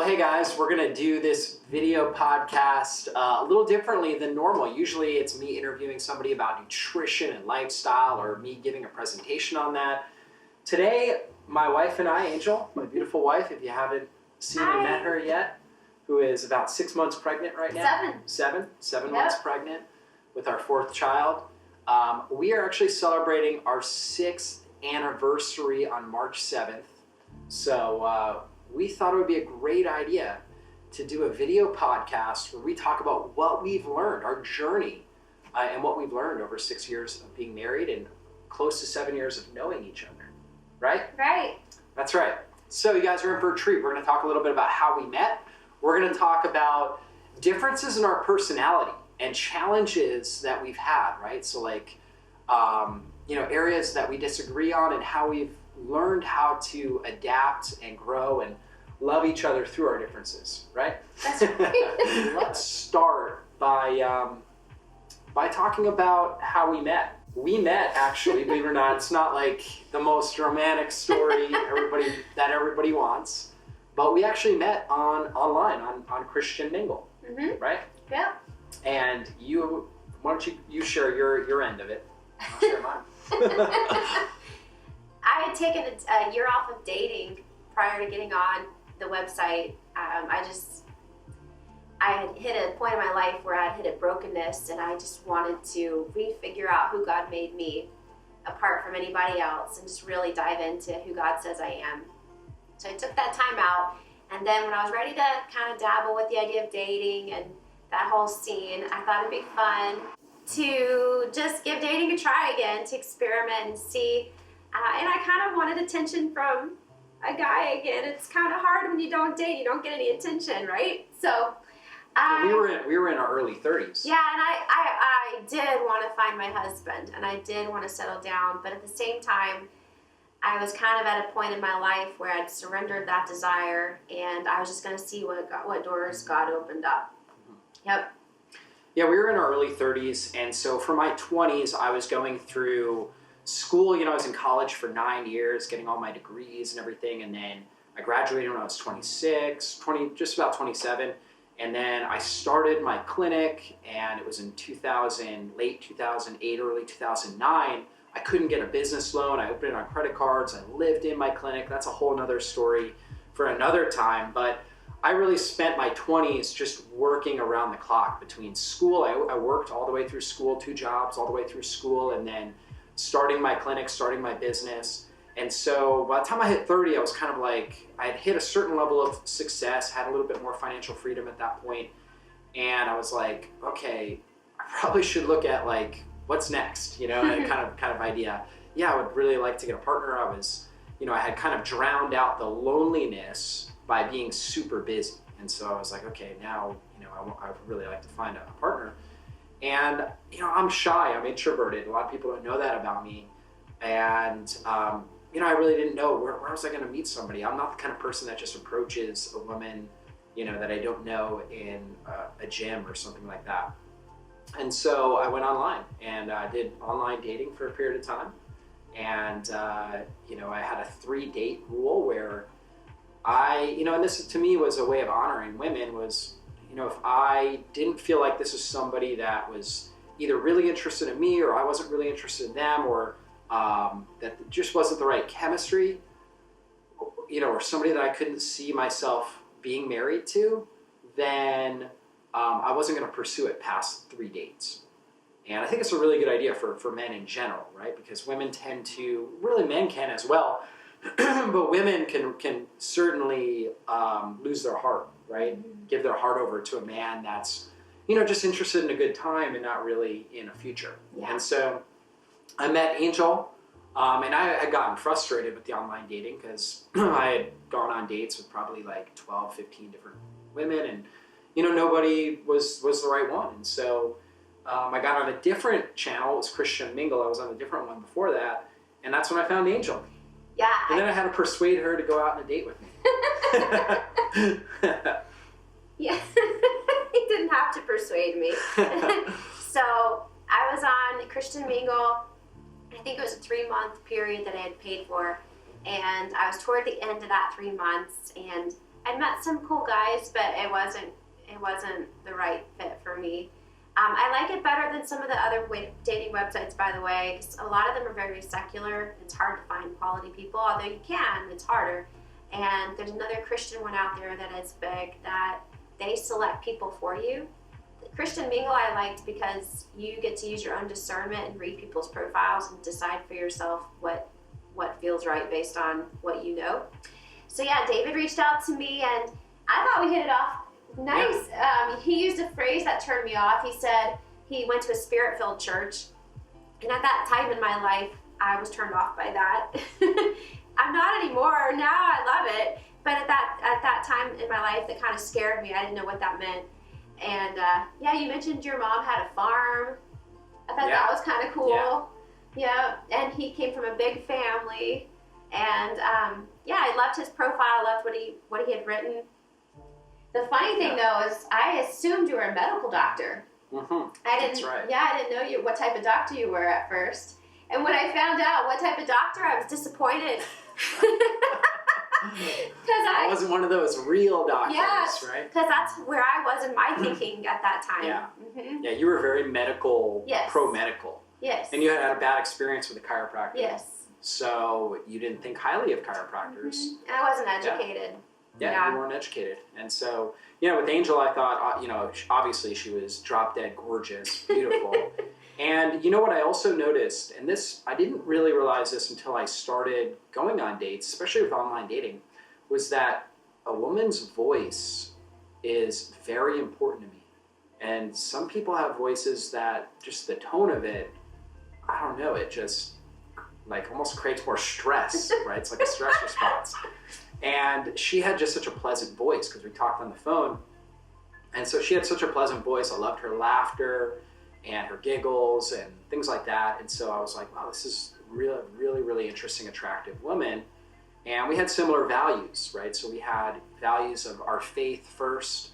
hey guys, we're going to do this video podcast a little differently than normal. Usually it's me interviewing somebody about nutrition and lifestyle, or me giving a presentation on that. Today, my wife and I, Angel, my beautiful wife, if you haven't seen or met her yet, who is about 6 months pregnant right now. Seven months pregnant with our fourth child. We are actually celebrating our 6th anniversary on March 7th. So we thought it would be a great idea to do a video podcast where we talk about what we've learned, our journey, and what we've learned over 6 years of being married and close to 7 years of knowing each other. Right? Right. That's right. So you guys are in for a treat. We're going to talk a little bit about how we met. We're going to talk about differences in our personality and challenges that we've had, right? So like, areas that we disagree on and how we've learned how to adapt and grow and love each other through our differences, right? That's right. Let's start by talking about how we met. We met, actually, believe it or not. It's not like the most romantic story everybody wants, but we actually met online on Christian Mingle, right? Yeah. And why don't you share your end of it? I'll share mine. I had taken a year off of dating prior to getting on the website. I had hit a point in my life where I had hit a brokenness, and I just wanted to refigure out who God made me apart from anybody else and just really dive into who God says I am. So I took that time out, and then when I was ready to kind of dabble with the idea of dating and that whole scene, I thought it'd be fun to just give dating a try again, to experiment and see. And I kind of wanted attention from a guy again. It's kind of hard when you don't date, you don't get any attention, right? So we were in our early 30s. Yeah, and I did want to find my husband, and I did want to settle down, but at the same time, I was kind of at a point in my life where I'd surrendered that desire, and I was just going to see what doors God opened up. Yep. Yeah, we were in our early 30s, and so for my 20s, I was going through school. I was in college for 9 years, getting all my degrees and everything, and then I graduated when I was just about 27, and then I started my clinic, and it was in late 2008, early 2009. I couldn't get a business loan. I opened it on credit cards. I lived in my clinic. That's a whole nother story for another time, but I really spent my 20s just working around the clock between school. I worked all the way through school, 2 jobs all the way through school, and then starting my clinic, starting my business. And so by the time I hit 30, I was kind of like, I had hit a certain level of success, had a little bit more financial freedom at that point. And I was like, okay, I probably should look at like, what's next? And kind of idea. Yeah, I would really like to get a partner. I had kind of drowned out the loneliness by being super busy. And so I was like, okay, now, I would really like to find a partner. And, I'm shy, I'm introverted. A lot of people don't know that about me. And, I really didn't know where was I going to meet somebody. I'm not the kind of person that just approaches a woman, that I don't know in a gym or something like that. And so I went online and did online dating for a period of time. And, I had a 3-date rule where and this to me was a way of honoring women was, if I didn't feel like this was somebody that was either really interested in me or I wasn't really interested in them, or that just wasn't the right chemistry, or somebody that I couldn't see myself being married to, then I wasn't going to pursue it past 3 dates. And I think it's a really good idea for men in general, right? Because women tend to, really men can as well, but women can certainly lose their heart, right? Give their heart over to a man that's, just interested in a good time and not really in a future. Yeah. And so I met Angel, and I had gotten frustrated with the online dating because I had gone on dates with probably like 12, 15 different women, and, nobody was the right one. And so I got on a different channel. It was Christian Mingle. I was on a different one before that, and that's when I found Angel. Yeah. And then I had to persuade her to go out on a date with me. Yeah, he didn't have to persuade me. So I was on Christian Mingle. I think it was a 3-month period that I had paid for, and I was toward the end of that 3 months, and I met some cool guys, but it wasn't the right fit for me. I like it better than some of the other dating websites, by the way, because a lot of them are very secular. It's hard to find quality people, although you can, it's harder. And there's another Christian one out there that is big, that they select people for you. The Christian Mingle I liked because you get to use your own discernment and read people's profiles and decide for yourself what feels right based on what you know. So yeah, David reached out to me, and I thought we hit it off nice. He used a phrase that turned me off. He said he went to a spirit-filled church, and at that time in my life, I was turned off by that. I'm not anymore. Now I love it, but at that time in my life, that kind of scared me. I didn't know what that meant. And yeah, you mentioned your mom had a farm. I thought that was kind of cool. Yeah, and he came from a big family, and yeah, I loved his profile. I loved what he had written. The funny thing though is I assumed you were a medical doctor. Mm-hmm. That's right. Yeah, I didn't know what type of doctor you were at first. And when I found out what type of doctor, I was disappointed. I wasn't one of those real doctors, right? Because that's where I was in my thinking at that time. Yeah, yeah, you were very medical, pro-medical. Yes. And you had a bad experience with a chiropractor. Yes. So you didn't think highly of chiropractors. And I wasn't educated. Yeah, you weren't educated. And so, with Angel, I thought, obviously she was drop dead gorgeous, beautiful. And you know what I also noticed, and this, I didn't really realize this until I started going on dates, especially with online dating, was that a woman's voice is very important to me. And some people have voices that just the tone of it, I don't know, it just like almost creates more stress, right? It's like a stress response. And she had just such a pleasant voice because we talked on the phone. And so she had such a pleasant voice. I loved her laughter and her giggles and things like that. And so I was like, wow, this is really, really, really interesting, attractive woman. And we had similar values, right? So we had values of our faith first,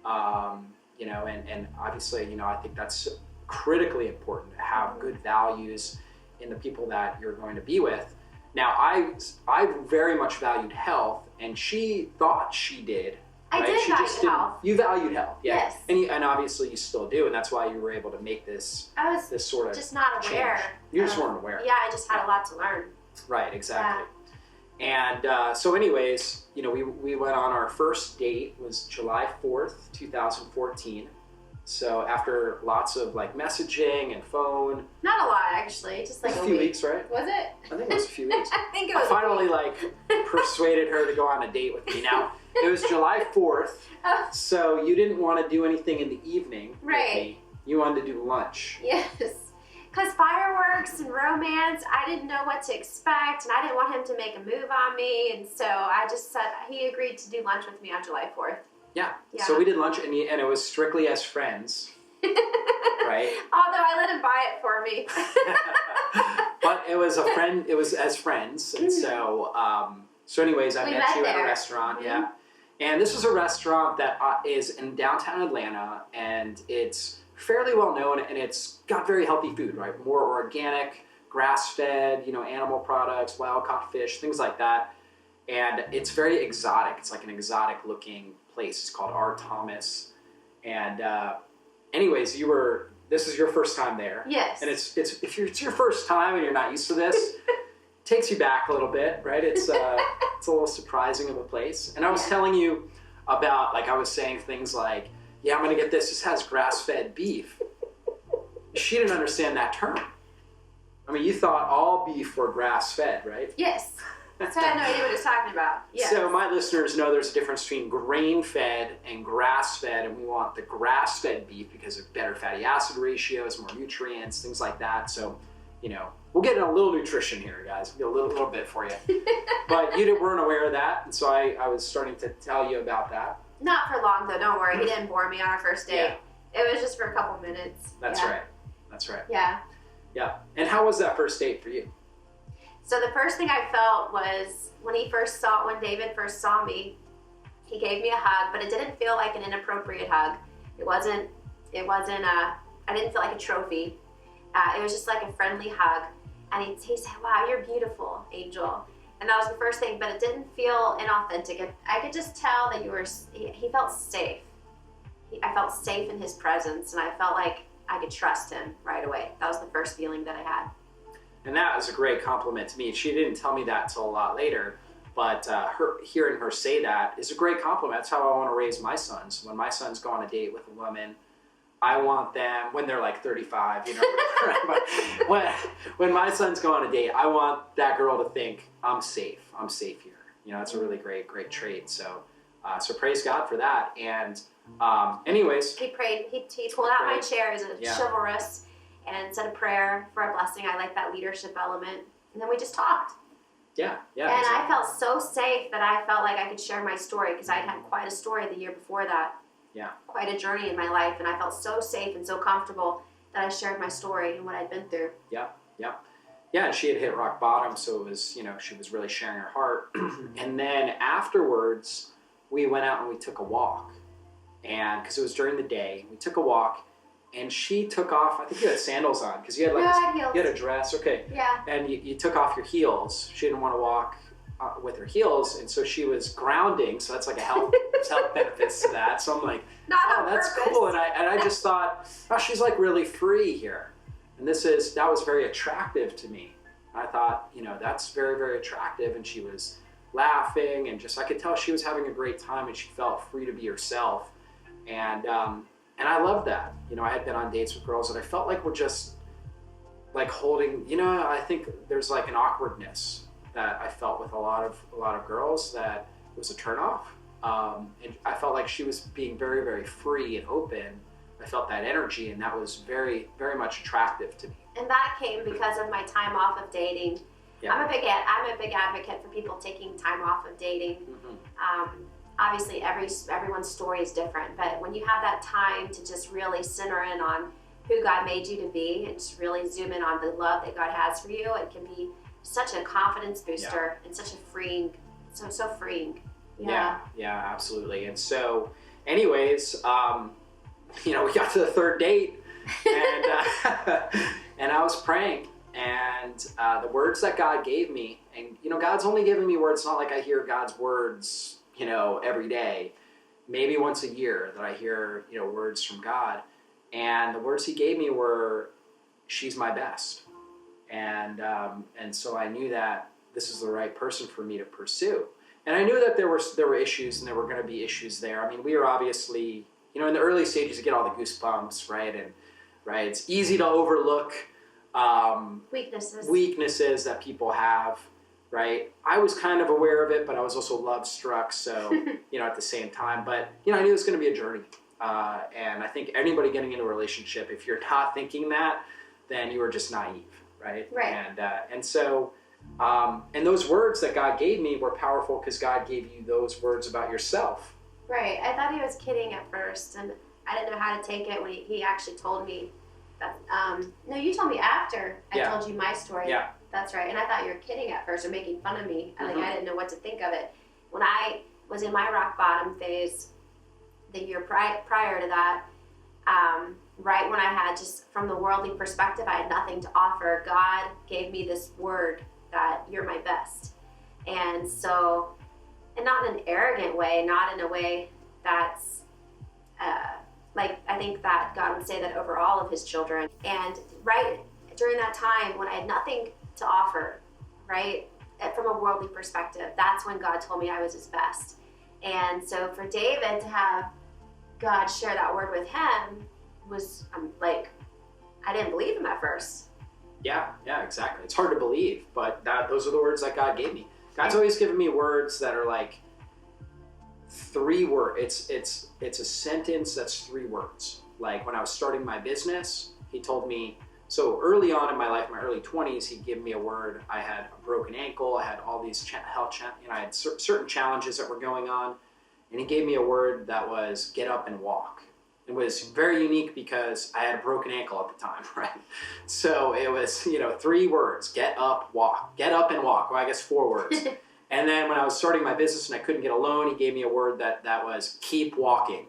and obviously, I think that's critically important to have good values in the people that you're going to be with. Now, I very much valued health, and she thought she did. I right? did She value just didn't. health. You valued health, yeah. Yes. And obviously you still do, and that's why you were able to make this sort of just not aware. change. You just weren't aware. Yeah, I just had a lot to learn. Right, exactly. Yeah. And so anyways, we went on our first date, was July 4th, 2014. So after lots of messaging and phone. Not a lot, actually, just like a few weeks, right? Was it? I think it was a few weeks. I think it was. I finally persuaded her to go on a date with me. Now, it was July 4th, so you didn't want to do anything in the evening with me. You wanted to do lunch. Yes. Because fireworks and romance, I didn't know what to expect, and I didn't want him to make a move on me, and so I just said he agreed to do lunch with me on July 4th. Yeah. So we did lunch, and it was strictly as friends, right? Although I let him buy it for me. But it was it was as friends, and so anyways, I met you at a restaurant, yeah. And this is a restaurant that is in downtown Atlanta, and it's fairly well known, and it's got very healthy food, right? More organic, grass-fed, animal products, wild-caught fish, things like that. And it's very exotic. It's like an exotic-looking place. It's called R. Thomas. And anyways, this is your first time there. Yes. And it's your first time and you're not used to this, it takes you back a little bit, right? It's a little surprising of a place. And I was telling you about, I was saying things like, yeah, I'm going to get this. This has grass-fed beef. She didn't understand that term. I mean, you thought all beef were grass-fed, right? Yes. So I had no idea what he was talking about. Yes. So my listeners know there's a difference between grain-fed and grass-fed, and we want the grass-fed beef because of better fatty acid ratios, more nutrients, things like that. So, we'll get in a little nutrition here, guys. We'll get a little bit for you. But you weren't aware of that, and so I was starting to tell you about that. Not for long, though. Don't worry. He didn't bore me on our first date. Yeah. It was just for a couple minutes. That's right. That's right. Yeah. Yeah. And how was that first date for you? So the first thing I felt was when David first saw me, he gave me a hug, but it didn't feel like an inappropriate hug. It wasn't I didn't feel like a trophy. It was just like a friendly hug. And he said, wow, you're beautiful, Angel. And that was the first thing, but it didn't feel inauthentic. I could just tell that he felt safe. I felt safe in his presence, and I felt like I could trust him right away. That was the first feeling that I had. And that was a great compliment to me. She didn't tell me that till a lot later, but hearing her say that is a great compliment. That's how I want to raise my sons. When my sons go on a date with a woman, I want them, when they're like 35, when my sons go on a date, I want that girl to think, I'm safe here. It's a really great trait. So praise God for that. And anyways. He prayed, he pulled out my chair as a chivalrous and said a prayer for a blessing. I like that leadership element. And then we just talked. Yeah. And exactly. I felt so safe that I felt like I could share my story, because I'd had quite a story the year before that. Yeah. Quite a journey in my life, and I felt so safe and so comfortable that I shared my story and what I'd been through. Yeah, and she had hit rock bottom, so it was, she was really sharing her heart. And then afterwards, we went out and we took a walk, and because it was during the day, we took a walk, and she took off. I think you had sandals on, because you had you had a dress. Okay. Yeah. And you took off your heels. She didn't want to walk with her heels, and so she was grounding. So that's like a health benefits to that. So I'm like, that's cool. And I just thought, she's like really free here, and that was very attractive to me. I thought, that's very, very attractive. And she was laughing, and I could tell she was having a great time, and she felt free to be herself. And I loved that. I had been on dates with girls that I felt like were just like holding. I think there's like an awkwardness that I felt with a lot of girls that was a turnoff. And I felt like she was being very, very free and open. I felt that energy, and that was very, very much attractive to me. And that came because of my time off of dating. Yeah. I'm a big advocate for people taking time off of dating. Mm-hmm. Obviously, everyone's story is different, but when you have that time to just really center in on who God made you to be, and just really zoom in on the love that God has for you, it can be such a confidence booster and such a freeing, so freeing. Yeah, absolutely. And so, anyways, we got to the third date, and and I was praying, and the words that God gave me, and God's only given me words. It's not like I hear God's words, every day. Maybe once a year that I hear, words from God, and the words He gave me were, "She's my best." And so I knew that this is the right person for me to pursue. And I knew that there were issues, and there were going to be issues there. I mean, we were obviously, in the early stages, you get all the goosebumps, right? And it's easy to overlook weaknesses that people have, right? I was kind of aware of it, but I was also love struck. So, at the same time, but I knew it was going to be a journey. And I think anybody getting into a relationship, if you're not thinking that, then you are just naive. Right. And so, and those words that God gave me were powerful because God gave you those words about yourself. Right. I thought He was kidding at first, and I didn't know how to take it when he actually told me that. No, you told me after I told you my story. Yeah. That's right. And I thought you were kidding at first or making fun of me. Mm-hmm. I didn't know what to think of it. When I was in my rock bottom phase, the year prior to that. Right when I had, just from the worldly perspective, I had nothing to offer, God gave me this word that you're my best. And so, and not in an arrogant way, not in a way that's, I think that God would say that over all of His children. And right during that time when I had nothing to offer, right, from a worldly perspective, that's when God told me I was His best. And so for David to have God share that word with him was I didn't believe Him at first. Yeah, exactly. It's hard to believe, but those are the words that God gave me. God's always given me words that are like 3 words. It's a sentence that's 3 words. Like when I was starting my business, He told me, so early on in my life, my early 20s, He'd give me a word. I had a broken ankle. I had all these I had certain challenges that were going on, and He gave me a word that was get up and walk. It was very unique because I had a broken ankle at the time, right? So it was, 3 words, get up, walk. Get up and walk. Well, I guess 4 words. And then when I was starting my business and I couldn't get a loan, He gave me a word that was keep walking,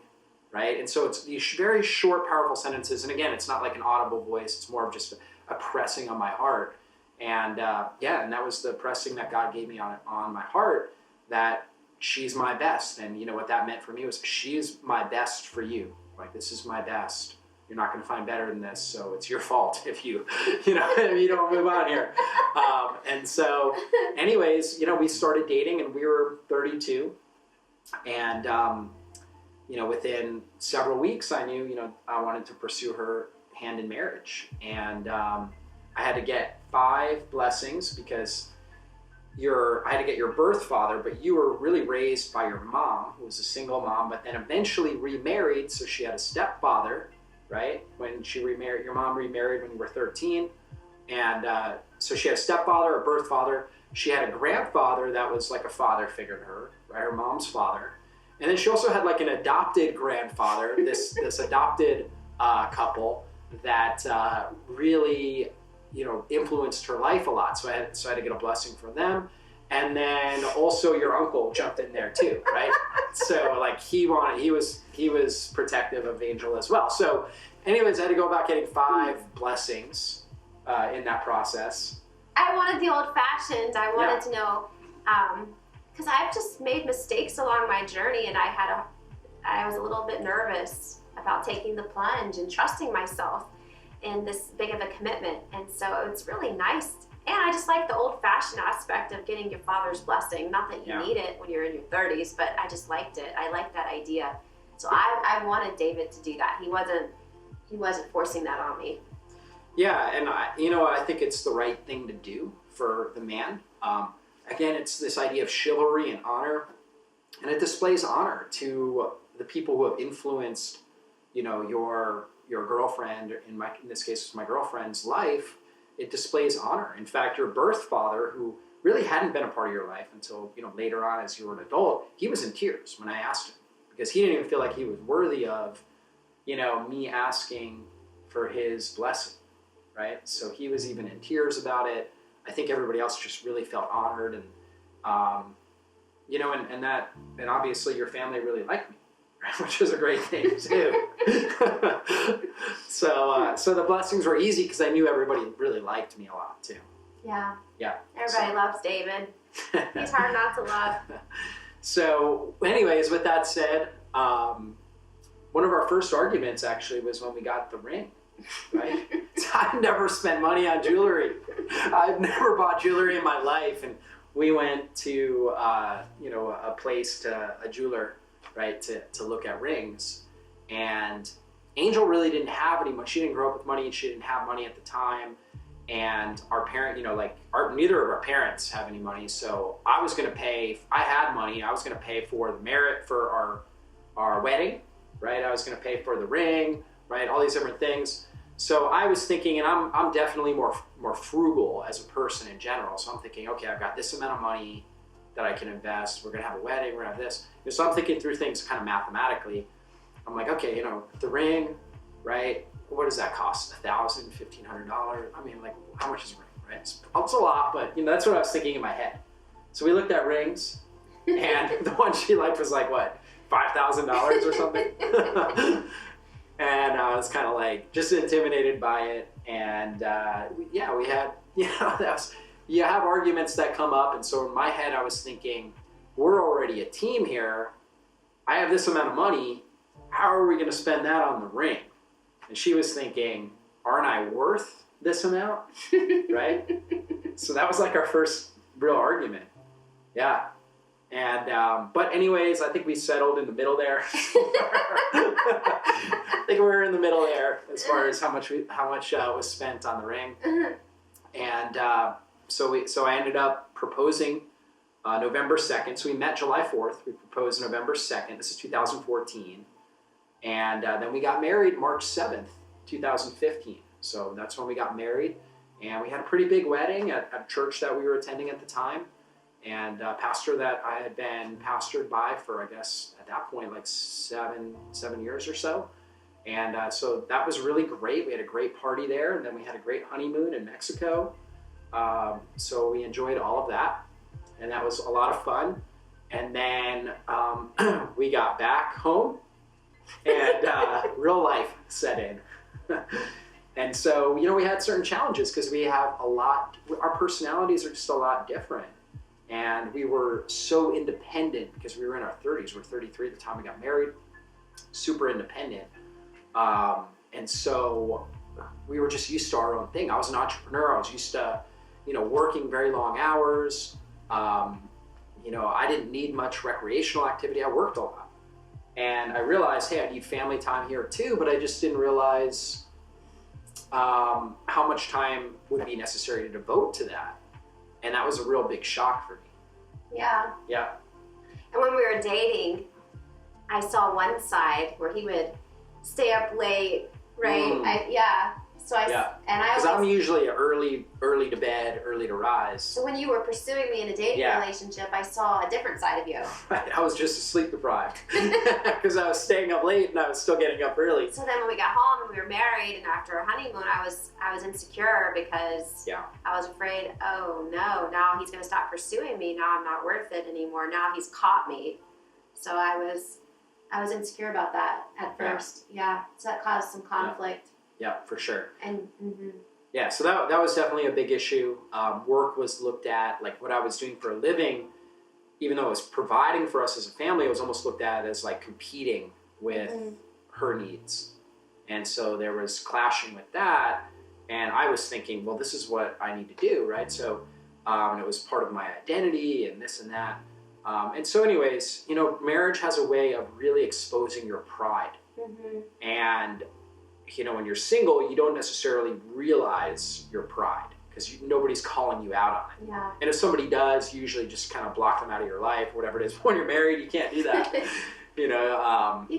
right? And so it's these very short, powerful sentences. And again, it's not like an audible voice. It's more of just a pressing on my heart. And yeah, and that was the pressing that God gave me on my heart, that she's my best. And you know what that meant for me was, she's my best for you. Like, this is my best. You're not going to find better than this, so it's your fault if you if you don't move on here. And so, anyways, you know, we started dating, and we were 32, and you know, within several weeks, I knew, you know, I wanted to pursue her hand in marriage, and I had to get 5 blessings, because I had to get your birth father, but you were really raised by your mom, who was a single mom, but then eventually remarried, so she had a stepfather, right? When she remarried, your mom remarried when you were 13, and so she had a stepfather, a birth father. She had a grandfather that was like a father figure to her, right? Her mom's father. And then she also had like an adopted grandfather, this adopted couple that really, you know, influenced her life a lot. So I had to get a blessing from them. And then also your uncle jumped in there too, right? So like he was protective of Angel as well. So anyways, I had to go about getting 5 blessings in that process. I wanted the old fashioned. I wanted to know, because I've just made mistakes along my journey, and I was a little bit nervous about taking the plunge and trusting myself in this big of a commitment. And so it's really nice. And I just like the old fashioned aspect of getting your father's blessing. Not that you need it when you're in your 30s, but I just liked it. I liked that idea. So I wanted David to do that. He wasn't forcing that on me. Yeah, and I think it's the right thing to do for the man. Again, it's this idea of chivalry and honor, and it displays honor to the people who have influenced, you know, your girlfriend. In this case, it was my girlfriend's life. It displays honor. In fact, your birth father, who really hadn't been a part of your life until, you know, later on as you were an adult, he was in tears when I asked him, because he didn't even feel like he was worthy of, you know, me asking for his blessing, right? So he was even in tears about it. I think everybody else just really felt honored, and you know, and obviously your family really liked me, right? Which is a great thing too. So the blessings were easy because I knew everybody really liked me a lot too. Yeah. Yeah. Everybody loves David. He's hard not to love. So, anyways, with that said, one of our first arguments actually was when we got the ring. Right? I've never spent money on jewelry. I've never bought jewelry in my life, and we went to you know, a jeweler, right, to look at rings. And Angel really didn't have any money. She didn't grow up with money, and she didn't have money at the time. And our parent, you know, like neither of our parents have any money. So I was going to pay. If I had money, I was going to pay for the merit for our wedding, right? I was going to pay for the ring, right? All these different things. So I was thinking, and I'm definitely more frugal as a person in general. So I'm thinking, okay, I've got this amount of money that I can invest. We're going to have a wedding. We're going to have this. And so I'm thinking through things kind of mathematically. I'm like, okay, you know, the ring, right? What does that cost? $1,000, $1,500? I mean, like, how much is a ring, right? It's a lot, but you know, that's what I was thinking in my head. So we looked at rings, and the one she liked was like, what, $5,000 or something? And I was kind of like just intimidated by it. And yeah, we had, you know, you have arguments that come up. And so in my head, I was thinking, we're already a team here. I have this amount of money. How are we going to spend that on the ring? And she was thinking, aren't I worth this amount? Right? So that was like our first real argument. Yeah. And, but anyways, I think we settled in the middle there. I think we were in the middle there as far as how much was spent on the ring. And, so I ended up proposing, November 2nd. So we met July 4th. We proposed November 2nd. This is 2014. And, then we got married March 7th, 2015. So that's when we got married. And we had a pretty big wedding at a church that we were attending at the time. And a pastor that I had been pastored by for, I guess, at that point, like seven years or so. And so that was really great. We had a great party there, and then we had a great honeymoon in Mexico. So we enjoyed all of that, and that was a lot of fun. And then we got back home, and real life set in. And so, we had certain challenges because we have our personalities are just a lot different. And we were so independent because we were in our 30s. We were 33 at the time we got married, super independent. And so we were just used to our own thing. I was an entrepreneur. I was used to, working very long hours. I didn't need much recreational activity. I worked a lot. And I realized, hey, I need family time here too, but I just didn't realize how much time would be necessary to devote to that. And that was a real big shock for me. Yeah. Yeah. And when we were dating, I saw one side where he would stay up late, right? Because I'm usually early to bed, early to rise. So when you were pursuing me in a dating relationship, I saw a different side of you. Right, I was just sleep deprived because I was staying up late and I was still getting up early. So then when we got home and we were married and after our honeymoon, I was insecure because I was afraid, oh no, now he's going to stop pursuing me. Now I'm not worth it anymore. Now he's caught me. So I was insecure about that at first. Yeah. So that caused some conflict. Yeah, for sure. And yeah, so that was definitely a big issue. Work was looked at, like what I was doing for a living, even though it was providing for us as a family, it was almost looked at as like competing with her needs. And so there was clashing with that. And I was thinking, well, this is what I need to do, right? So, and it was part of my identity and this and that. And so anyways, marriage has a way of really exposing your pride. And when you're single, you don't necessarily realize your pride because nobody's calling you out on it. Yeah. And if somebody does, you usually just kind of block them out of your life, whatever it is. When you're married, you can't do that. You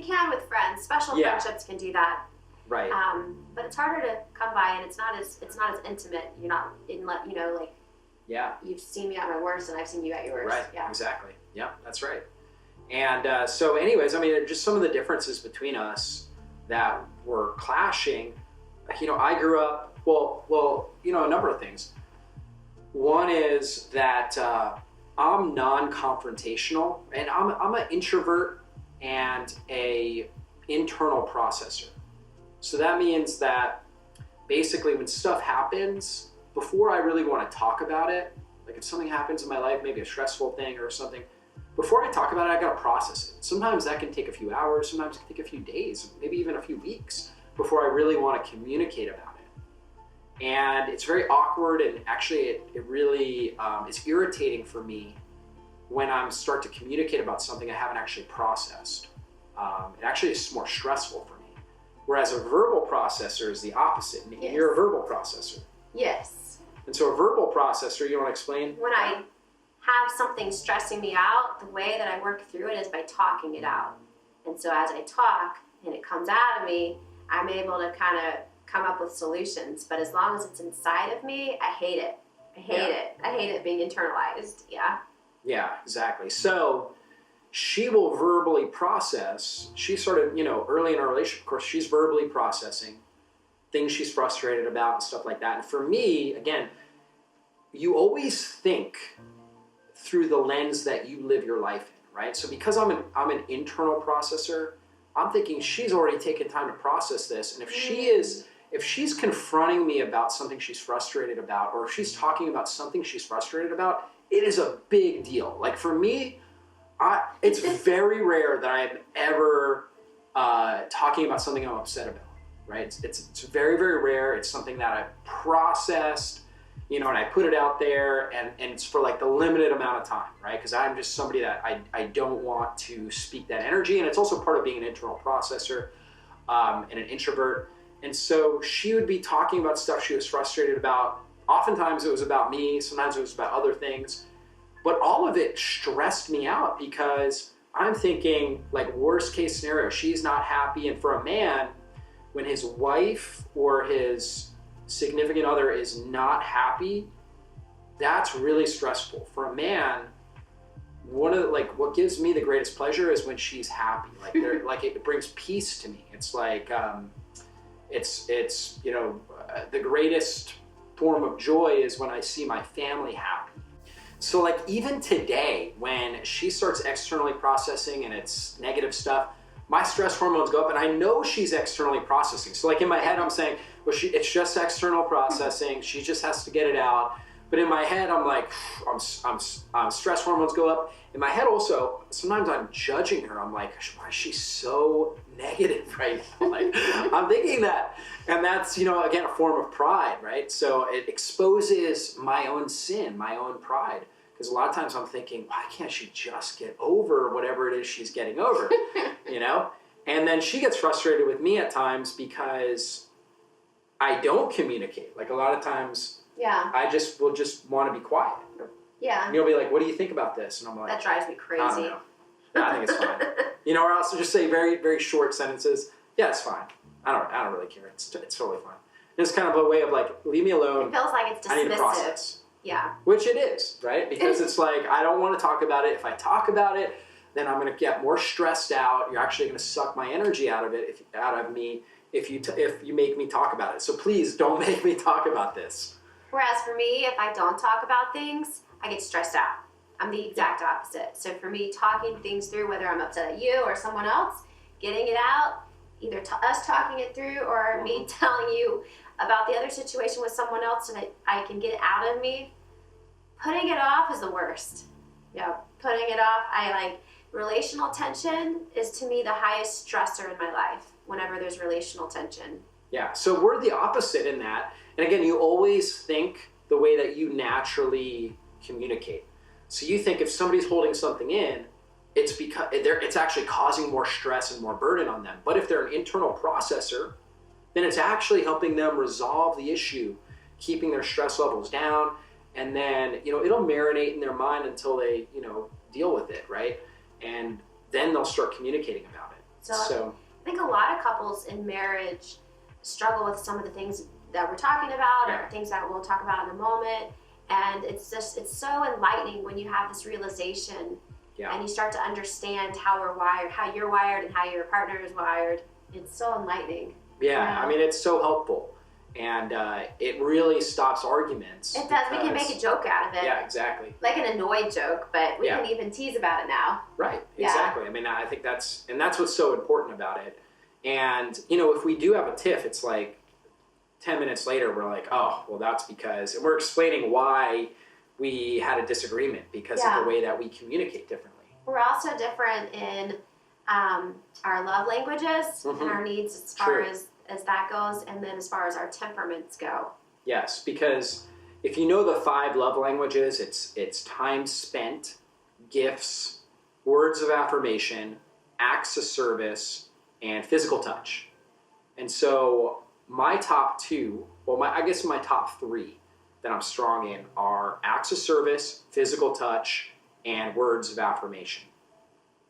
can with friends. Special friendships can do that. Right. But it's harder to come by, and it's not as intimate. You're not you've seen me at my worst, and I've seen you at your worst. Right. Yeah. Exactly. Yeah, that's right. And so, anyways, just some of the differences between us that were clashing. I grew up, a number of things. One is that I'm non-confrontational, and I'm an introvert and a internal processor. So that means that basically when stuff happens, before I really want to talk about it, like if something happens in my life, maybe a stressful thing or something, before I talk about it, I gotta process it. Sometimes that can take a few hours, sometimes it can take a few days, maybe even a few weeks before I really want to communicate about it. And it's very awkward, and actually it really it's irritating for me when I start to communicate about something I haven't actually processed. It actually is more stressful for me. Whereas a verbal processor is the opposite, and you're a verbal processor. Yes. And so a verbal processor, you want to explain? When I have something stressing me out, the way that I work through it is by talking it out. And so as I talk and it comes out of me, I'm able to kind of come up with solutions. But as long as it's inside of me, I hate it. I hate it being internalized. Yeah. Yeah, exactly. So she will verbally process. She sort of, early in our relationship, of course, she's verbally processing things she's frustrated about and stuff like that. And for me, again, you always think through the lens that you live your life in, right? So because I'm an internal processor, I'm thinking she's already taken time to process this, and if she's confronting me about something she's frustrated about, or if she's talking about something she's frustrated about, it is a big deal. Like for me, it's very rare that I'm ever talking about something I'm upset about, right? It's very, very rare. It's something that I've processed, and I put it out there, and it's for like the limited amount of time, right? Because I'm just somebody that I don't want to speak that energy, and it's also part of being an internal processor and an introvert. And so she would be talking about stuff she was frustrated about. Oftentimes it was about me, sometimes it was about other things, but all of it stressed me out because I'm thinking like worst case scenario, she's not happy. And for a man, when his wife or his significant other is not happy, that's really stressful. For a man, what gives me the greatest pleasure is when she's happy. Like it brings peace to me. It's like the greatest form of joy is when I see my family happy. So like even today, when she starts externally processing and it's negative stuff, my stress hormones go up, and I know she's externally processing. So like in my head, I'm saying, well, it's just external processing. She just has to get it out. But in my head, I'm like, I'm stress hormones go up. In my head also, sometimes I'm judging her. I'm like, why is she so negative right now? Like, I'm thinking that. And that's, again, a form of pride, right? So it exposes my own sin, my own pride. Because a lot of times I'm thinking, why can't she just get over whatever it is she's getting over, And then she gets frustrated with me at times because I don't communicate. Like a lot of times, I will just want to be quiet. Yeah. And you'll be like, what do you think about this? And I'm like, that drives me crazy. I don't know. I think it's fine. Or else just say very, very short sentences. Yeah, it's fine. I don't really care. It's totally fine. And it's kind of a way of like, leave me alone. It feels like it's dismissive. I need to process. Yeah. Which it is, right? Because it's like, I don't want to talk about it. If I talk about it, then I'm going to get more stressed out. You're actually going to suck my energy out of me if you make me talk about it. So please don't make me talk about this. Whereas for me, if I don't talk about things, I get stressed out. I'm the exact opposite. So for me, talking things through, whether I'm upset at you or someone else, getting it out, either us talking it through or me telling you about the other situation with someone else and I can get it out of me, putting it off is the worst. Yeah, putting it off. Relational tension is to me the highest stressor in my life whenever there's relational tension. Yeah, so we're the opposite in that. And again, you always think the way that you naturally communicate. So you think if somebody's holding something in, it's because it's actually causing more stress and more burden on them. But if they're an internal processor, then it's actually helping them resolve the issue, keeping their stress levels down, and then, it'll marinate in their mind until they, deal with it, right? And then they'll start communicating about it. So I think a lot of couples in marriage struggle with some of the things that we're talking about or things that we'll talk about in a moment. And it's so enlightening when you have this realization and you start to understand how we're wired, how you're wired and how your partner is wired. It's so enlightening. Yeah. I mean, it's so helpful. And it really stops arguments. It does. We can make a joke out of it. Yeah, exactly. Like an annoyed joke, but we can even tease about it now. Right, exactly. I mean, I think that's what's so important about it. And, if we do have a tiff, it's like 10 minutes later, we're like, oh, well, that's because, and we're explaining why we had a disagreement because of the way that we communicate differently. We're also different in our love languages and our needs as far as that goes, and then as far as our temperaments go. Yes, because if you know the 5 love languages, it's time spent, gifts, words of affirmation, acts of service, and physical touch. And so my top 2, I guess my top 3 that I'm strong in are acts of service, physical touch, and words of affirmation.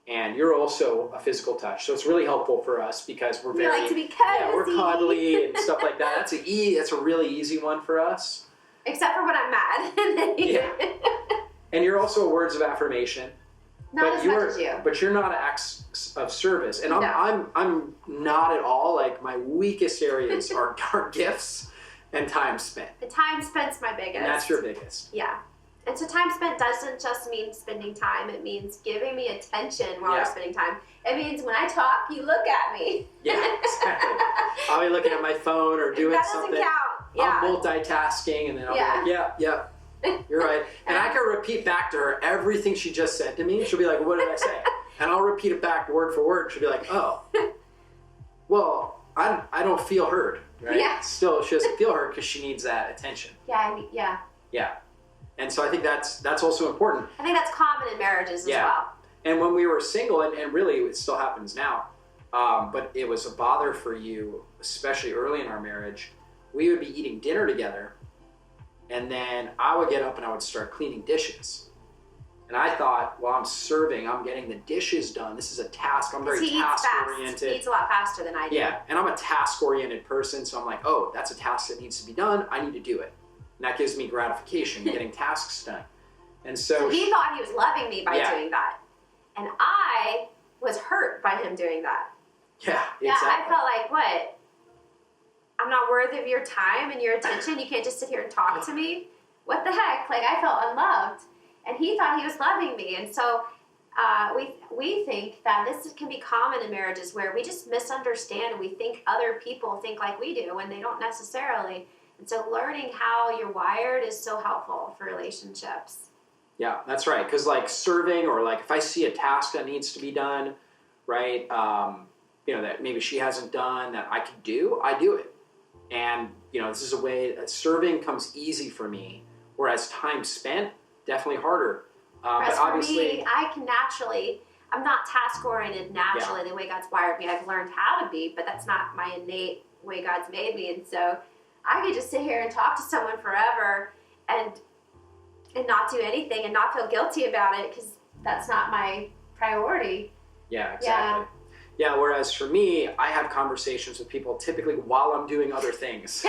And you're also a physical touch, so it's really helpful for us because we like to be cozy. Yeah, we're cuddly and stuff like that. That's a really easy one for us. Except for when I'm mad. Yeah. And you're also a words of affirmation. Not as much as you. But you're not acts of service, and No. I'm not at all. Like my weakest areas are gifts and time spent. The time spent's my biggest. And that's your biggest. Yeah. And so time spent doesn't just mean spending time. It means giving me attention while we're spending time. It means when I talk, you look at me. Yeah, exactly. I'll be looking at my phone or doing something. That doesn't count. Yeah. I'm multitasking, and then I'll be like, yeah, you're right. And I can repeat back to her everything she just said to me. She'll be like, what did I say? And I'll repeat it back word for word. She'll be like, oh, well, I don't feel heard, right? Yeah. Still, she doesn't feel heard because she needs that attention. Yeah. Yeah. And so I think that's also important. I think that's common in marriages as well. And when we were single, and really it still happens now, but it was a bother for you, especially early in our marriage, we would be eating dinner together, and then I would get up and I would start cleaning dishes. And I thought, well, I'm serving, I'm getting the dishes done. This is a task. I'm very task-oriented. He eats a lot faster than I do. Yeah, and I'm a task-oriented person, so I'm like, oh, that's a task that needs to be done. I need to do it. And that gives me gratification, getting tasks done. And so he thought he was loving me by doing that. And I was hurt by him doing that. Yeah, exactly. Yeah, I felt like, what? I'm not worthy of your time and your attention? You can't just sit here and talk to me? What the heck? Like, I felt unloved. And he thought he was loving me. And so we think that this can be common in marriages where we just misunderstand and we think other people think like we do when they don't necessarily. And so learning how you're wired is so helpful for relationships. Yeah, that's right. Because like serving, or like if I see a task that needs to be done, right, that maybe she hasn't done that I could do, I do it. And, this is a way that serving comes easy for me, whereas time spent, definitely harder. Whereas but obviously, for me, I'm not task-oriented naturally the way God's wired me. I've learned how to be, but that's not my innate way God's made me. And so I could just sit here and talk to someone forever and not do anything and not feel guilty about it because that's not my priority. Yeah, exactly. Yeah, whereas for me, I have conversations with people typically while I'm doing other things.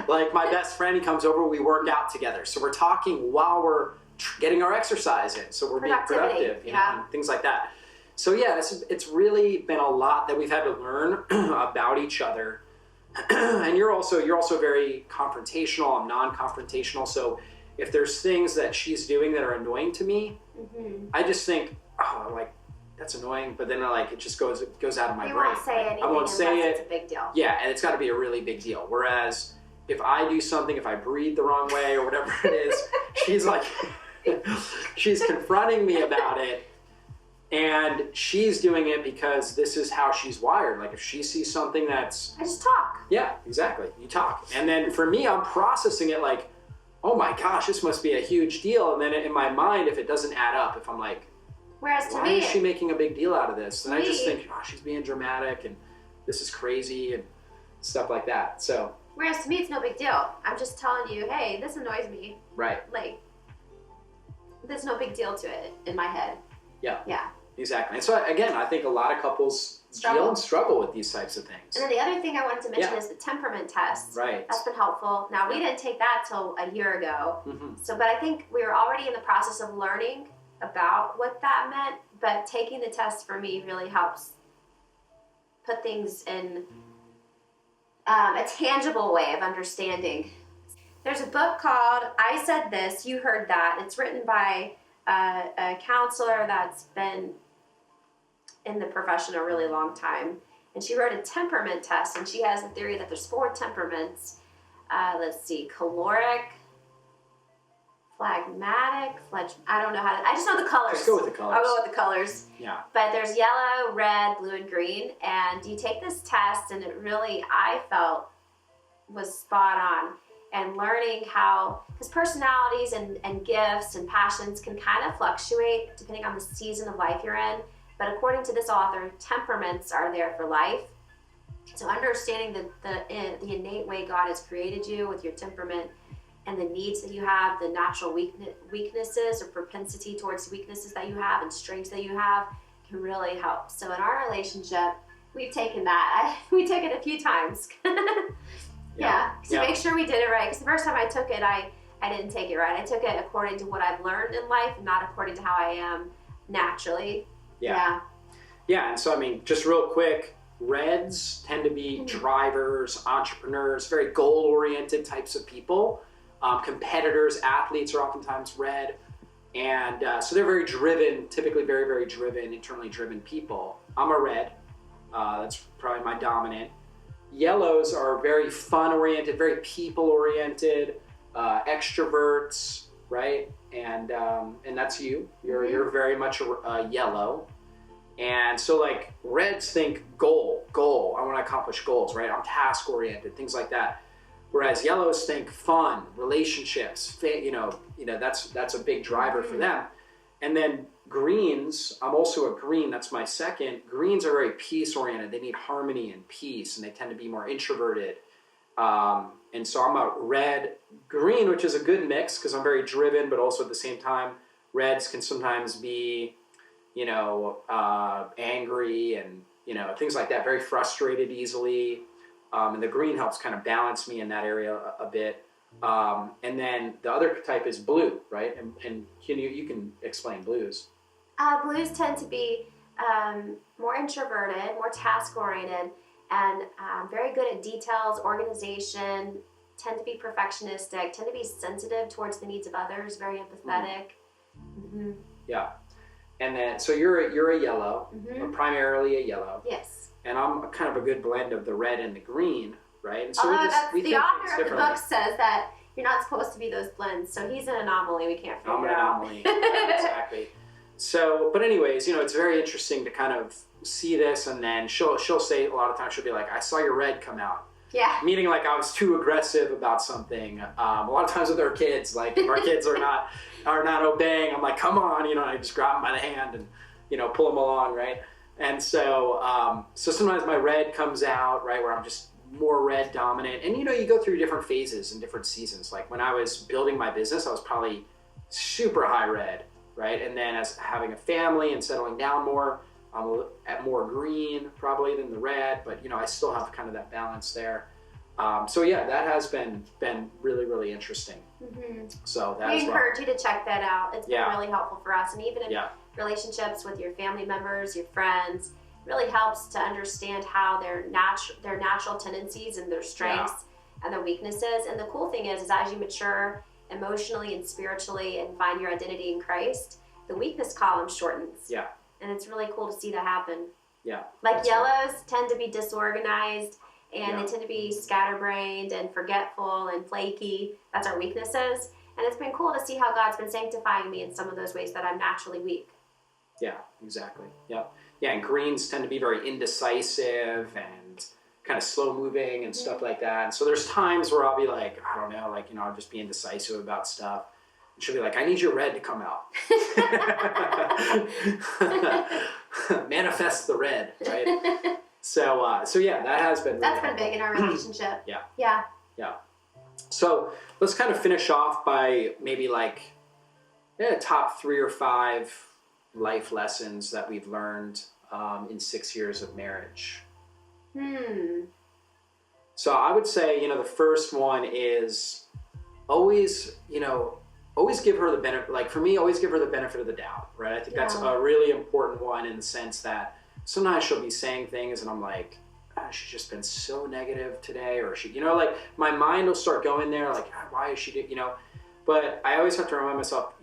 Like my best friend, he comes over, we work out together. So we're talking while we're getting our exercise in. So we're being productive, and things like that. So yeah, it's really been a lot that we've had to learn about each other. And you're also very confrontational. I'm non-confrontational. So if there's things that she's doing that are annoying to me, I just think, that's annoying, but then it just goes out of my brain. You won't say anything unless it's a big deal. Yeah, and it's got to be a really big deal. Whereas if I do something, if I breathe the wrong way or whatever it is, she's like, she's confronting me about it, and she's doing it because this is how she's wired. Like if she sees something that's... I just talk. Yeah, exactly. You talk. And then for me, I'm processing it like, oh my gosh, this must be a huge deal. And then in my mind, if it doesn't add up, if I'm like, whereas to why me, is she making a big deal out of this? And I just think, she's being dramatic and this is crazy and stuff like that. So. Whereas to me, it's no big deal. I'm just telling you, hey, this annoys me. Right. Like, there's no big deal to it in my head. Yeah. Yeah. Exactly. And so again, I think a lot of couples struggle with these types of things. And then the other thing I wanted to mention is the temperament test. Right. That's been helpful. Now, we didn't take that till a year ago. Mm-hmm. So, but I think we were already in the process of learning about what that meant, but taking the test for me really helps put things in a tangible way of understanding. There's a book called I Said This, You Heard That. It's written by a counselor that's been in the profession a really long time. And she wrote a temperament test, and she has a theory that there's 4 temperaments. Let's see, caloric, phlegmatic, I don't know how to, I just know the colors. Just go with the colors. I'll go with the colors. Yeah. But there's yellow, red, blue, and green. And you take this test, and it really, I felt, was spot on. And learning how, because personalities and gifts and passions can kind of fluctuate depending on the season of life you're in. But according to this author, temperaments are there for life. So understanding the innate way God has created you with your temperament and the needs that you have, the natural weaknesses or propensity towards weaknesses that you have and strengths that you have can really help. So in our relationship, we've taken that. We took it a few times. To make sure we did it right. Because the first time I took it, I didn't take it right. I took it according to what I've learned in life, and not according to how I am naturally. Yeah. And so, I mean, just real quick, Reds tend to be drivers, entrepreneurs, very goal-oriented types of people. Competitors, athletes are oftentimes red. And so they're very driven, typically very, very driven, internally driven people. I'm a red. That's probably my dominant. Yellows are very fun-oriented, very people-oriented, extroverts, right? And that's you. You're very much a yellow. And so like Reds think goal. I want to accomplish goals, right? I'm task-oriented, things like that. Whereas Yellows think fun, relationships, that's a big driver for them. And then Greens, I'm also a green, that's my second. Greens are very peace-oriented. They need harmony and peace, and they tend to be more introverted. And so I'm a red-green, which is a good mix because I'm very driven, but also at the same time, Reds can sometimes be, angry and, things like that, very frustrated easily. And the green helps kind of balance me in that area a bit. And then the other type is blue, right? And you can explain blues. Blues tend to be more introverted, more task-oriented, and very good at details, organization, tend to be perfectionistic, tend to be sensitive towards the needs of others, very empathetic. Yeah. And then, so you're a yellow, or primarily a yellow. Yes. And I'm kind of a good blend of the red and the green, right? And so the author of the book says that you're not supposed to be those blends, so he's an anomaly we can't figure out. I'm an anomaly, exactly. So, but anyways, it's very interesting to kind of see this, and then she'll say, a lot of times she'll be like, I saw your red come out. Yeah. Meaning like I was too aggressive about something. A lot of times with our kids, like if our kids are not obeying, I'm like, come on, I just grab them by the hand and, pull them along, right? And so, so sometimes my red comes out, right, where I'm just more red dominant. And, you go through different phases and different seasons. Like when I was building my business, I was probably super high red, right? And then as having a family and settling down more, I'm at more green probably than the red, but I still have kind of that balance there. So yeah, that has been really, really interesting. So we encourage you to check that out. It's been really helpful for us, and even in relationships with your family members, your friends, it really helps to understand how their natural tendencies and their strengths and their weaknesses. And the cool thing is as you mature emotionally and spiritually and find your identity in Christ, the weakness column shortens. Yeah. And it's really cool to see that happen. Yeah. Like yellows tend to be disorganized, and they tend to be scatterbrained and forgetful and flaky. That's our weaknesses. And it's been cool to see how God's been sanctifying me in some of those ways that I'm naturally weak. Yeah, exactly. Yeah. Yeah, and greens tend to be very indecisive and kind of slow moving and stuff like that. And so there's times where I'll be like, I don't know, like, I'll just be indecisive about stuff. And she'll be like, I need your red to come out. Manifest the red, right? So yeah, that has been really That's been big in our relationship. Yeah. So let's kind of finish off by maybe like top 3 or 5 life lessons that we've learned in 6 years of marriage. So I would say, the first one is always give her the benefit, like for me, always give her the benefit of the doubt, right? I think that's a really important one in the sense that sometimes she'll be saying things and I'm like, she's just been so negative today, or she, like my mind will start going there, like, why is she, but I always have to remind myself,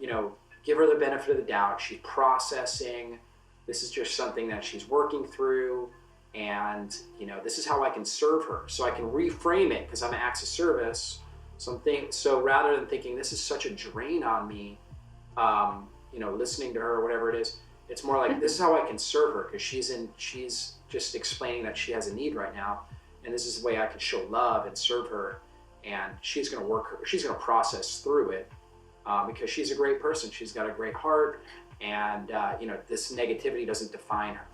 give her the benefit of the doubt. She's processing. This is just something that she's working through. And, this is how I can serve her. So I can reframe it because I'm an acts of service. So rather than thinking this is such a drain on me, listening to her or whatever it is, it's more like this is how I can serve her because she's just explaining that she has a need right now. And this is the way I can show love and serve her. And she's going to process through it because she's a great person. She's got a great heart. And, this negativity doesn't define her.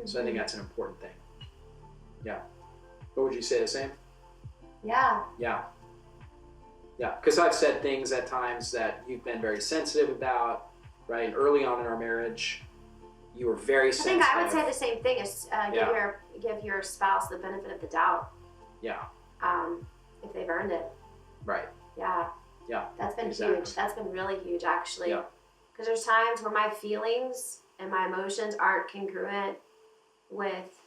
So I think that's an important thing. Yeah. What would you say, the same? Yeah. Because I've said things at times that you've been very sensitive about, right? And early on in our marriage, you were very sensitive. I think I would say the same thing as give your spouse the benefit of the doubt. Yeah. If they've earned it. Right. Yeah. That's been huge. That's been really huge, actually. Yeah. Because there's times where my feelings and my emotions aren't congruent with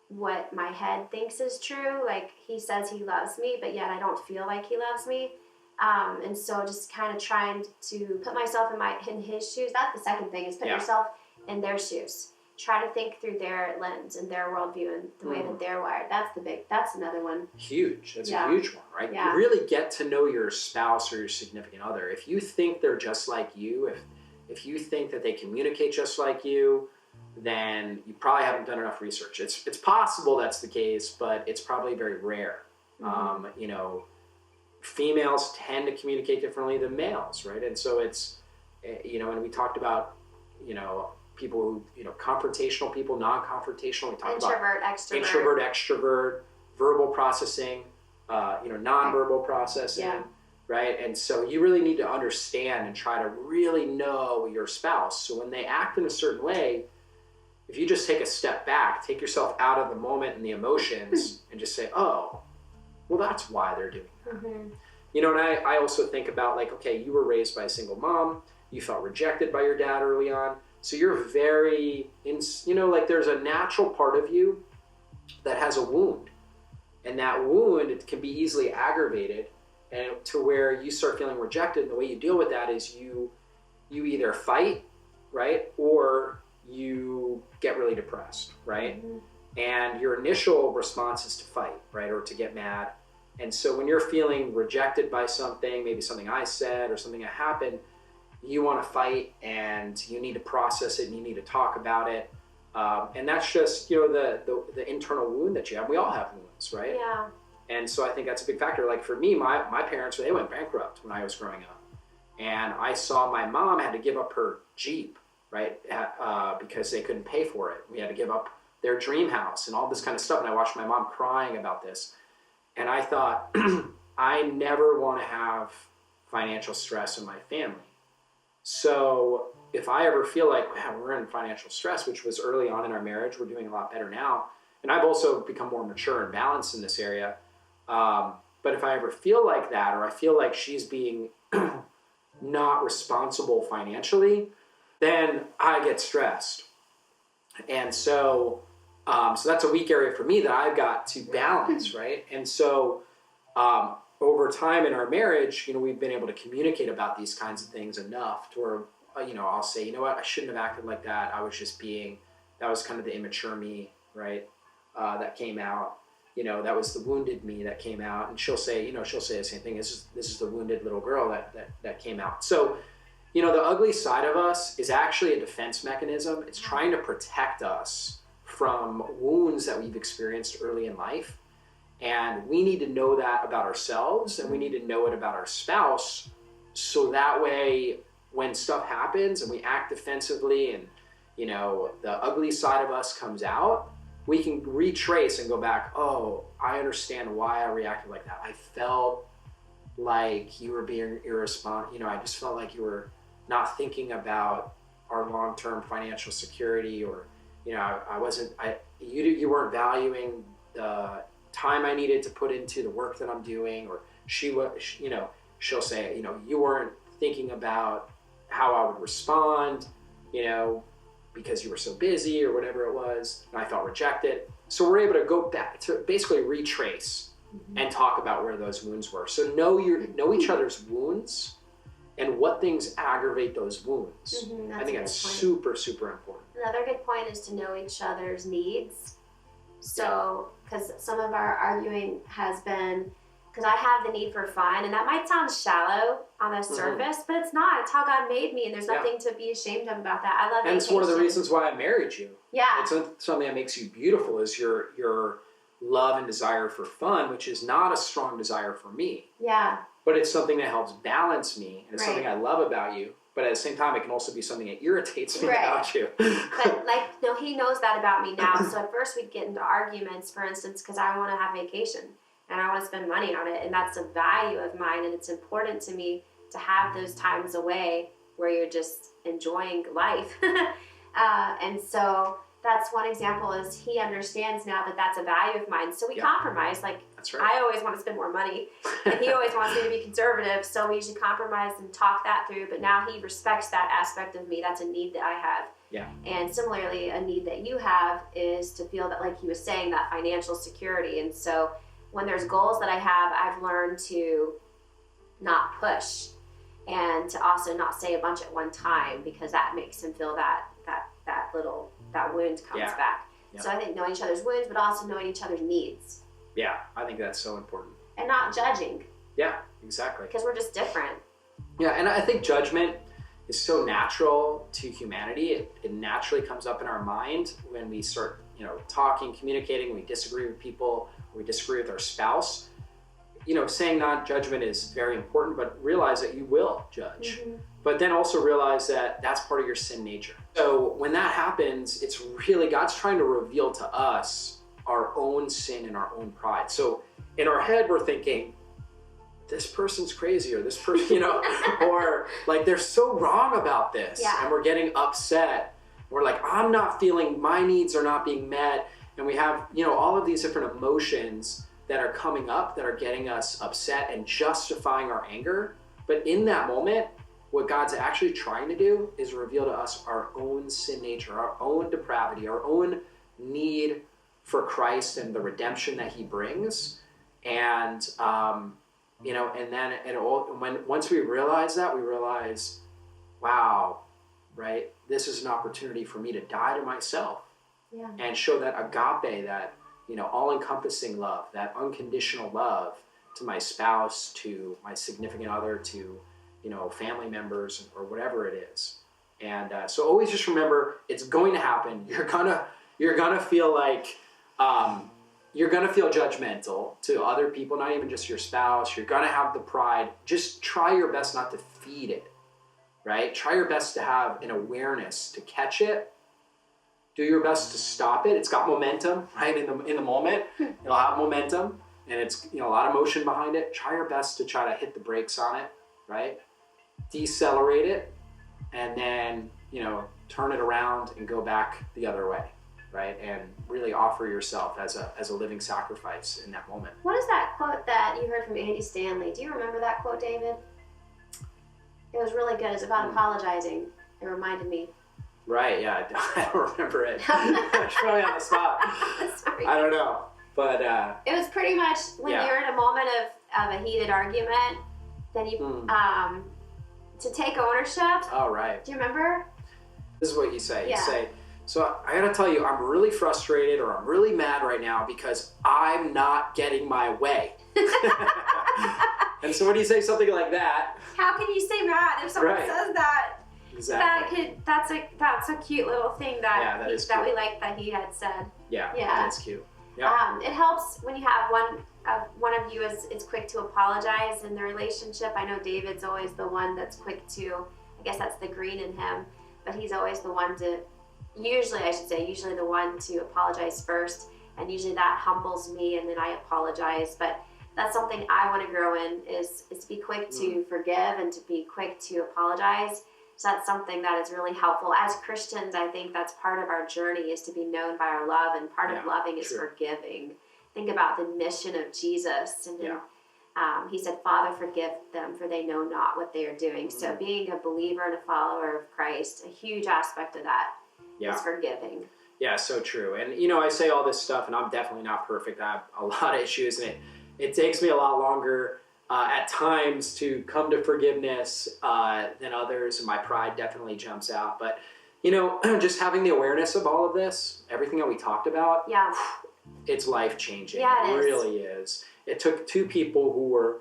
what my head thinks is true. Like, he says he loves me, but yet I don't feel like he loves me. And so just kind of trying to put myself in his shoes. That's the second thing, is put yourself in their shoes. Try to think through their lens and their worldview and the way that they're wired. That's another one. Huge. That's a huge one, right? Yeah. You really get to know your spouse or your significant other. If you think they're just like you, if you think that they communicate just like you, then you probably haven't done enough research. It's possible that's the case, but it's probably very rare. Females tend to communicate differently than males, right? And so it's, and we talked about, people who, confrontational people, non-confrontational. We talked about introvert, extrovert, verbal processing, non-verbal processing, right? And so you really need to understand and try to really know your spouse. So when they act in a certain way, if you just take a step back, take yourself out of the moment and the emotions and just say, oh, well, that's why they're doing that. And I also think about, like, okay, you were raised by a single mom. You felt rejected by your dad early on. So you're very, like there's a natural part of you that has a wound. And that wound, it can be easily aggravated, and to where you start feeling rejected. And the way you deal with that is you either fight right? Or you get really depressed, right? And your initial response is to fight, right? Or to get mad. And so when you're feeling rejected by something, maybe something I said or something that happened, you want to fight and you need to process it and you need to talk about it. And that's just, the internal wound that you have. We all have wounds, right? Yeah. And so I think that's a big factor. Like for me, my parents, they went bankrupt when I was growing up. And I saw my mom had to give up her Jeep, right? Because they couldn't pay for it. We had to give up their dream house and all this kind of stuff. And I watched my mom crying about this. And I thought, I never want to have financial stress in my family. So if I ever feel like, man, we're in financial stress, which was early on in our marriage, we're doing a lot better now. And I've also become more mature and balanced in this area. But if I ever feel like that, or I feel like she's being not responsible financially, then I get stressed. And so that's a weak area for me that I've got to balance, right? And so over time in our marriage, we've been able to communicate about these kinds of things enough to where, I'll say, you know what, I shouldn't have acted like that. I was just that was kind of the immature me, right? That came out. That was the wounded me that came out. And she'll say the same thing. This is the wounded little girl that came out. So, the ugly side of us is actually a defense mechanism. It's trying to protect us from wounds that we've experienced early in life. And we need to know that about ourselves, and we need to know it about our spouse. So that way, when stuff happens and we act defensively and, the ugly side of us comes out, we can retrace and go back, oh, I understand why I reacted like that. I felt like you were being irresponsible. I just felt like you were not thinking about our long-term financial security, or, you weren't valuing the time I needed to put into the work that I'm doing, or she'll say, you weren't thinking about how I would respond, because you were so busy or whatever it was, and I felt rejected. So we're able to go back to basically retrace and talk about where those wounds were. So know each other's wounds and what things aggravate those wounds. I think that's super, super important. Another good point is to know each other's needs. So, because some of our arguing has been, because I have the need for fun, and that might sound shallow on the surface, but it's not. It's how God made me, and there's nothing to be ashamed of about that. I love vacation. And it's one of the reasons why I married you. Yeah. It's something that makes you beautiful is your love and desire for fun, which is not a strong desire for me. Yeah. But it's something that helps balance me, and it's something I love about you. But at the same time, it can also be something that irritates me about you. But he knows that about me now. So at first we'd get into arguments, for instance, because I want to have vacation and I want to spend money on it, and that's a value of mine, and it's important to me to have those times away where you're just enjoying life. And so that's one example, is he understands now that that's a value of mine. So we compromise. That's right. I always want to spend more money, and he always wants me to be conservative. So we usually compromise and talk that through. But now he respects that aspect of me. That's a need that I have. Yeah. And similarly, a need that you have is to feel that, like he was saying, that financial security. And so when there's goals that I have, I've learned to not push, and to also not say a bunch at one time, because that makes him feel that wound comes back. Yeah. So I think knowing each other's wounds, but also knowing each other's needs. Yeah, I think that's so important. And not judging. Yeah, exactly. Because we're just different. Yeah, and I think judgment is so natural to humanity. It naturally comes up in our mind when we start, talking, communicating, we disagree with people, we disagree with our spouse. Saying non-judgment is very important, but realize that you will judge. But then also realize that that's part of your sin nature. So when that happens, it's really God's trying to reveal to us our own sin and our own pride. So in our head, we're thinking, this person's crazy, or this person, or like they're so wrong about this. Yeah. And we're getting upset. We're like, I'm not feeling, my needs are not being met. And we have, all of these different emotions that are coming up that are getting us upset and justifying our anger. But in that moment, what God's actually trying to do is reveal to us our own sin nature, our own depravity, our own need for Christ and the redemption that he brings. And, and then once we realize that, we realize, wow, right? This is an opportunity for me to die to myself Yeah. and show that agape, that, all-encompassing love, that unconditional love to my spouse, to my significant other, to, family members, or whatever it is. And so always just remember, it's going to happen. You're gonna feel like, you're gonna feel judgmental to other people, not even just your spouse. You're gonna have the pride. Just try your best not to feed it, right? Try your best to have an awareness to catch it. Do your best to stop it. It's got momentum, right? In the moment, it'll have momentum, and it's a lot of motion behind it. Try your best to try to hit the brakes on it, right? Decelerate it, and then turn it around and go back the other way, right? And really offer yourself as a living sacrifice in that moment. What is that quote that you heard from Andy Stanley? Do you remember that quote, David? It was really good. It's about apologizing. It reminded me. Right, yeah, I don't remember it. It's probably on the spot. Sorry. I don't know, but... it was pretty much when you're in a moment of a heated argument, then you, to take ownership. Oh, right. Do you remember? This is what you say. Yeah. You say, so I gotta tell you, I'm really frustrated or I'm really mad right now because I'm not getting my way. And so when you say something like that... How can you say mad if someone says that? Exactly. That's a cute little thing that we like that he had said. Yeah, that's cute. Yeah. It helps when you have one of you is quick to apologize in the relationship. I know David's always the one that's quick to, I guess that's the green in him, but he's always the one to, usually the one to apologize first, and usually that humbles me and then I apologize. But that's something I want to grow in is to be quick to forgive and to be quick to apologize. So that's something that is really helpful. As Christians, I think that's part of our journey, is to be known by our love, and part of loving is forgiving. Think about the mission of Jesus, and he said, Father, forgive them, for they know not what they are doing. So being a believer and a follower of Christ, a huge aspect of that is forgiving. Yeah, so true. And, I say all this stuff, and I'm definitely not perfect. I have a lot of issues, and it takes me a lot longer at times to come to forgiveness than others, and my pride definitely jumps out. But, just having the awareness of all of this, everything that we talked about, it's life-changing. Yeah, it really is. It took two people who were,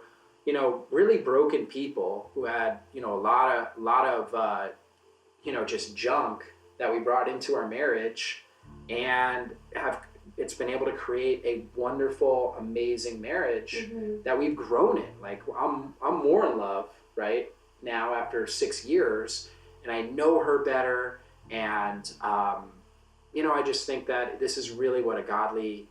really broken people who had, a lot of just junk that we brought into our marriage, and it's been able to create a wonderful, amazing marriage that we've grown in. Like, I'm more in love right now after 6 years, and I know her better. And, I just think that this is really what a godly,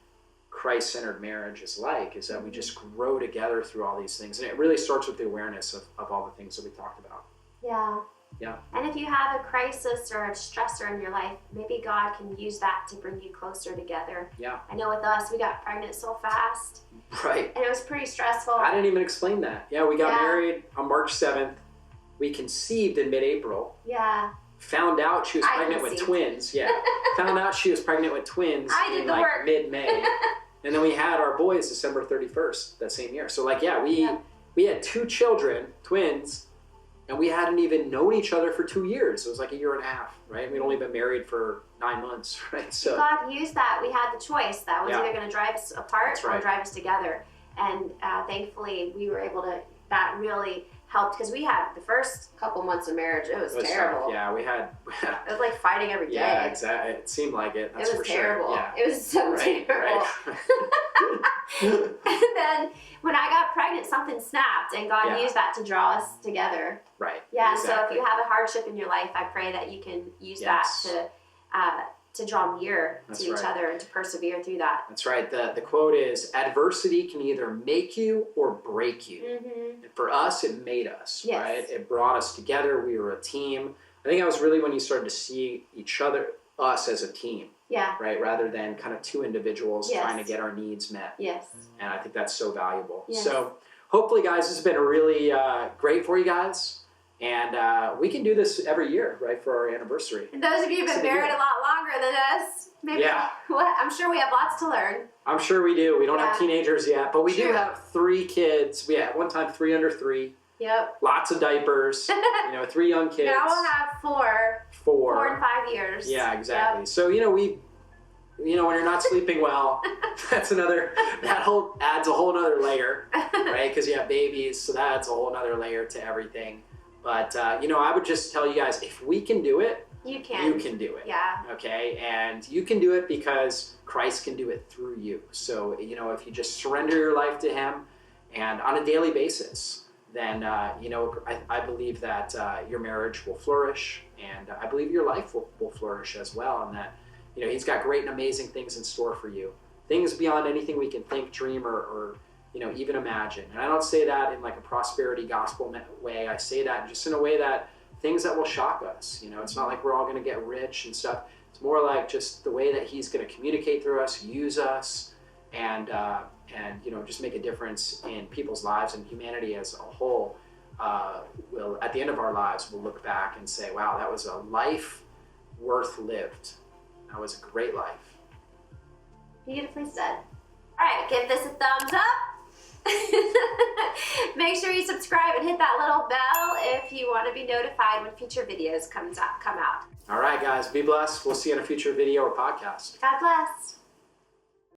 Christ-centered marriage is like, is that we just grow together through all these things. And it really starts with the awareness of all the things that we talked about. Yeah. Yeah. And if you have a crisis or a stressor in your life, maybe God can use that to bring you closer together. Yeah. I know with us, we got pregnant so fast. Right. And it was pretty stressful. I didn't even explain that. Yeah, we got married on March 7th. We conceived in mid-April. Yeah. Found out she was pregnant with twins. Yeah. Found out she was pregnant with twins in like mid-May. And then we had our boys December 31st that same year. So we had 2 children, twins, and we hadn't even known each other for 2 years. It was like a year and a half, right? We'd only been married for 9 months, right? So God used that. We had the choice. That was either going to drive us apart or drive us together. And thankfully, we were able to, that really helped, because we had the first couple months of marriage, it was terrible. Tough. Yeah, it was like fighting every day. Yeah, exactly. It seemed like it. That's it was for terrible. Sure. Yeah. It was so terrible. Right. And then when I got pregnant, something snapped, and God used that to draw us together. Right. Yeah. Exactly. So if you have a hardship in your life, I pray that you can use that to draw near to each other and to persevere through that. That's right. The quote is, adversity can either make you or break you. And for us, it made us, right? It brought us together. We were a team. I think that was really when you started to see us as a team. Yeah. Right? Rather than kind of 2 individuals trying to get our needs met. Yes. And I think that's so valuable. Yes. So hopefully, guys, this has been really great for you guys. And we can do this every year, right, for our anniversary. And those of you who've been married a lot longer than us, maybe, I'm sure we have lots to learn. I'm sure we do. We don't have teenagers yet, but we do have 3 kids. We had one time 3 under 3. Yep. Lots of diapers. 3 young kids. Now we'll have 4. 4 and 5 years. Yeah, exactly. Yep. So, when you're not sleeping well, adds a whole nother layer, right? Because you have babies, so that adds a whole nother layer to everything. But, I would just tell you guys, if we can do it, you can do it. Yeah. Okay? And you can do it because Christ can do it through you. So, if you just surrender your life to him and on a daily basis, then, I believe that your marriage will flourish, and I believe your life will flourish as well, and that, he's got great and amazing things in store for you. Things beyond anything we can think, dream, or even imagine. And I don't say that in like a prosperity gospel way. I say that just in a way that things that will shock us. It's not like we're all going to get rich and stuff. It's more like just the way that he's going to communicate through us, use us, and just make a difference in people's lives and humanity as a whole. Will at the end of our lives, we'll look back and say, wow, that was a life worth lived. That was a great life. Beautifully said. All right, give this a thumbs up. Make sure you subscribe and hit that little bell if you want to be notified when future videos come out. All right, guys, be blessed. We'll see you in a future video or podcast. God bless.